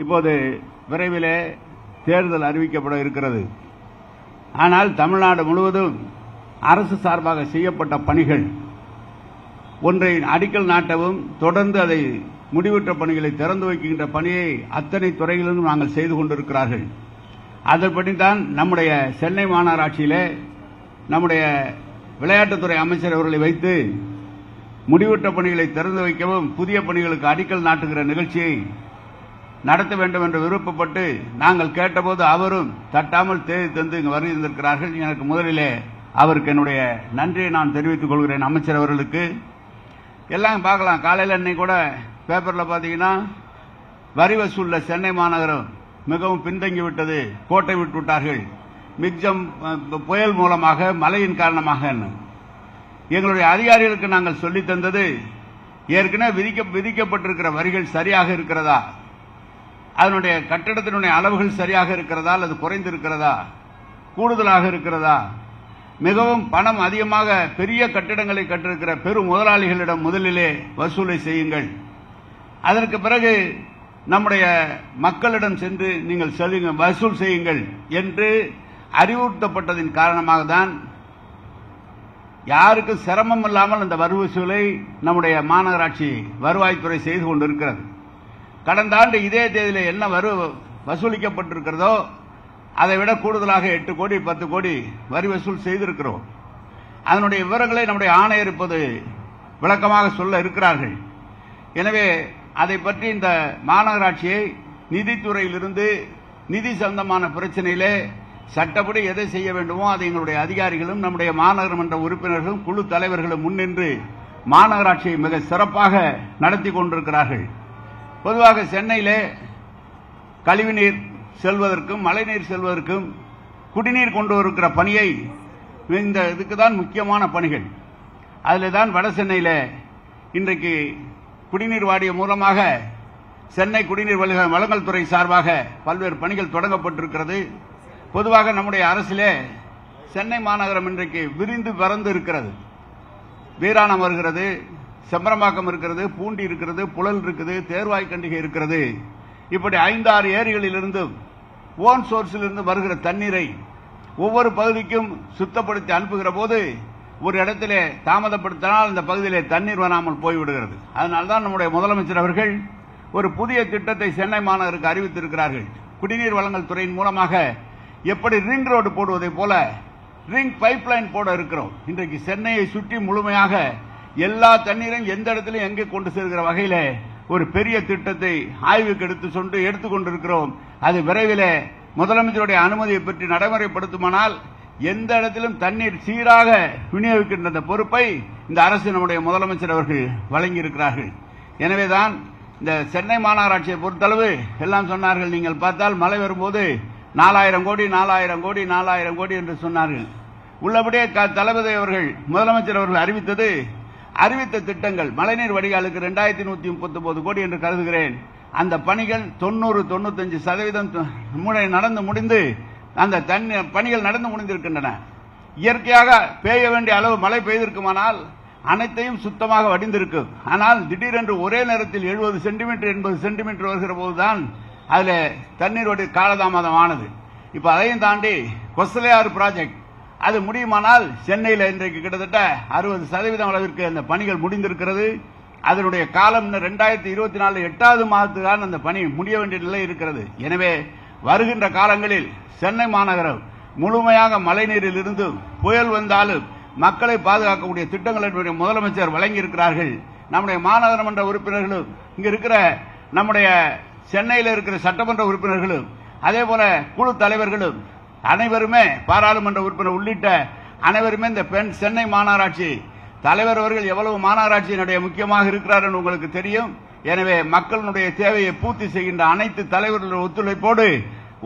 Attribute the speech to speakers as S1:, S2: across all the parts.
S1: இப்போது விரைவிலே தேர்தல் அறிவிக்கப்பட இருக்கிறது. ஆனால் தமிழ்நாடு முழுவதும் அரசு சார்பாக செய்யப்பட்ட பணிகள் ஒன்றை அடிக்கல் நாட்டவும் தொடர்ந்து அதை முடிவுற்ற பணிகளை திறந்து வைக்கின்ற பணியை அத்தனை துறைகளிலும் நாங்கள் செய்து கொண்டிருக்கிறார்கள். அதன்படிதான் நம்முடைய சென்னை மாநகராட்சியிலே நம்முடைய விளையாட்டுத்துறை அமைச்சர் அவர்களை வைத்து முடிவுற்ற பணிகளை திறந்து வைக்கவும் புதிய பணிகளுக்கு அடிக்கல் நாட்டுகிற நிகழ்ச்சியை நடத்த வேண்டும் என்று விருப்பப்பட்டு நாங்கள் கேட்டபோது அவரும் தட்டாமல் தேதி தந்து இங்கு வருகின்றிருக்கிறார்கள். எனக்கு முதலிலே அவருக்கு என்னுடைய நன்றியை நான் தெரிவித்துக் கொள்கிறேன். அமைச்சர் அவர்களுக்கு எல்லாம் பார்க்கலாம். காலையில் இன்னைக்கு கூட பேப்பரில் பார்த்தீங்கன்னா வரி வசூல்ல சென்னை மாநகரம் மிகவும் பின்தங்கிவிட்டது, கோட்டை விட்டு விட்டார்கள், மிக்ஜம் புயல் மூலமாக மழையின் காரணமாக. எங்களுடைய அதிகாரிகளுக்கு நாங்கள் சொல்லி தந்தது, ஏற்கனவே விதிக்கப்பட்டிருக்கிற வரிகள் சரியாக இருக்கிறதா, அதனுடைய கட்டிடத்தினுடைய அளவுகள் சரியாக இருக்கிறதா அல்லது குறைந்திருக்கிறதா, கூடுதலாக இருக்கிறதா, மிகவும் பணம் அதிகமாக பெரிய கட்டிடங்களை கட்டிருக்கிற பெரும் முதலாளிகளிடம் முதலிலே வசூலை செய்யுங்கள், அதற்கு பிறகு நம்முடைய மக்களிடம் சென்று நீங்கள் வசூல் செய்யுங்கள் என்று அறிவுறுத்தப்பட்டதின் காரணமாக தான் யாருக்கும் சிரமம் இல்லாமல் அந்த வரி வசூலை நம்முடைய மாநகராட்சி வருவாய்த்துறை செய்து கொண்டிருக்கிறது. கடந்த ஆண்டு இதே தேதியில என்ன வசூலிக்கப்பட்டிருக்கிறதோ அதை விட கூடுதலாக 8 கோடி 10 கோடி வரி வசூல் செய்திருக்கிறோம். அதனுடைய விவரங்களை நம்முடைய ஆணையர் இப்போது விளக்கமாக சொல்ல இருக்கிறார்கள். எனவே அதை பற்றி இந்த மாநகராட்சியை நிதித்துறையிலிருந்து நிதி சம்பந்தமான பிரச்சனையிலே சட்டப்படி எதை செய்ய வேண்டுமோ அதை எங்களுடைய அதிகாரிகளும் நம்முடைய மாநகரமன்ற உறுப்பினர்களும் குழு தலைவர்களும் முன்னின்று மாநகராட்சியை மிக சிறப்பாக நடத்தி கொண்டிருக்கிறார்கள். பொதுவாக சென்னையிலே கழிவுநீர் செல்வதற்கும் மழைநீர் செல்வதற்கும் குடிநீர் கொண்டு வருகிற பணியை இந்த இதுக்குதான் முக்கியமான பணிகள். அதில் தான் வட சென்னையில் இன்றைக்கு குடிநீர் வாரியம் மூலமாக சென்னை குடிநீர் வழங்கல் துறை சார்பாக பல்வேறு பணிகள் தொடங்கப்பட்டிருக்கிறது. பொதுவாக நம்முடைய அரசிலே சென்னை மாநகரம் இன்றைக்கு விரிந்து பறந்து இருக்கிறது. வீராணம் வருகிறது, செம்பரம்பாக்கம் இருக்கிறது, பூண்டி இருக்கிறது, புழல் இருக்குது, தேர்வாய்க்கண்டிகை இருக்கிறது. இப்படி 5-6 ஏரிகளிலிருந்து ஓன் சோர்ஸிலிருந்து வருகிற தண்ணீரை ஒவ்வொரு பகுதிக்கும் சுத்தப்படுத்தி அனுப்புகிற போது ஒரு இடத்திலே தாமதப்படுத்தினால் இந்த பகுதியிலே தண்ணீர் வராமல் போய்விடுகிறது. அதனால்தான் நம்முடைய முதலமைச்சர் அவர்கள் ஒரு புதிய திட்டத்தை சென்னை மாநகருக்கு அறிவித்திருக்கிறார்கள். குடிநீர் வழங்கல் துறையின் மூலமாக எப்படி ரிங் ரோடு போடுவதை போல ரிங் பைப்லைன் போட இருக்கிறோம். இன்றைக்கு சென்னையை சுற்றி முழுமையாக எல்லா தண்ணீரும் எந்த இடத்திலும் எங்கே கொண்டு சேர்க்கிற வகையில ஒரு பெரிய திட்டத்தை ஆய்வுக்கு எடுத்துக்கொண்டிருக்கிறோம். அது விரைவில் முதலமைச்சருடைய அனுமதியை பெற்று நடைமுறைப்படுத்துமானால் எந்த இடத்திலும் தண்ணீர் சீராக விநியோகிக்கின்ற பொறுப்பை இந்த அரசு நம்முடைய முதலமைச்சர் அவர்கள் வழங்கியிருக்கிறார்கள். எனவேதான் இந்த சென்னை மாநகராட்சியை பொறுத்தளவு எல்லாம் சொன்னார்கள். நீங்கள் பார்த்தால் மழை வரும்போது 4000 கோடி 4000 கோடி 4000 கோடி என்று சொன்னார்கள். உள்ளபடியே தளபதி அவர்கள் முதலமைச்சர் அவர்கள் அறிவித்த திட்டங்கள் மழைநீர் வடிகாலுக்கு 2139 கோடி என்று கருதுகிறேன். அந்த பணிகள் 90-95% நடந்து முடிந்து அந்த பணிகள் நடந்து முடிந்திருக்கின்றன. இயற்கையாக பெய்ய வேண்டிய அளவு மழை பெய்திருக்குமானால் அனைத்தையும் சுத்தமாக வடிந்திருக்கும். ஆனால் திடீரென்று ஒரே நேரத்தில் 70 சென்டிமீட்டர் 80 சென்டிமீட்டர் வருகிற போதுதான் அதில் தண்ணீர் வடி காலதாமதம் ஆனது. இப்ப அதையும் தாண்டி கொசலையாறு ப்ராஜெக்ட் அது முடியுமானால் சென்னையில் இன்றைக்கு கிட்டத்தட்ட 60% அளவிற்கு அந்த பணிகள் முடிந்திருக்கிறது. அதனுடைய காலம் 2024 8வது மாதத்துதான் அந்த பணி முடிய வேண்டிய நிலை இருக்கிறது. எனவே வருகின்ற காலங்களில் சென்னை மாநகரம் முழுமையாக மழைநீரில் இருந்து புயல் வந்தாலும் மக்களை பாதுகாக்கக்கூடிய திட்டங்களை முதலமைச்சர் வழங்கியிருக்கிறார்கள். நம்முடைய மாநகரமன்ற உறுப்பினர்களும் இங்க இருக்கிற நம்முடைய சென்னையில் இருக்கிற சட்டமன்ற உறுப்பினர்களும் அதே போல குழு தலைவர்களும் அனைவருமே பாராளுமன்ற உறுப்பினர் உள்ளிட்ட அனைவருமே இந்த சென்னை மாநகராட்சி தலைவர் அவர்கள் எவ்வளவு மாநகராட்சியினுடைய முக்கியமாக இருக்கிறார் என்று உங்களுக்கு தெரியும். எனவே மக்களுடைய தேவையை பூர்த்தி செய்கின்ற அனைத்து தலைவர்களுடைய ஒத்துழைப்போடு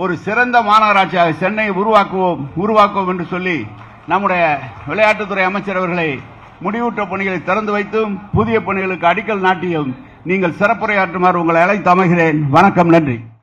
S1: ஒரு சிறந்த மாநகராட்சியாக சென்னையை உருவாக்குவோம் என்று சொல்லி நம்முடைய விளையாட்டுத்துறை அமைச்சர் அவர்களை முடிவுற்ற பணிகளை திறந்து வைத்தும் புதிய பணிகளுக்கு அடிக்கல் நாட்டியும் நீங்கள் சிறப்புரையாற்றுமாறு உங்களை அழைத்து அமைகிறேன். வணக்கம், நன்றி.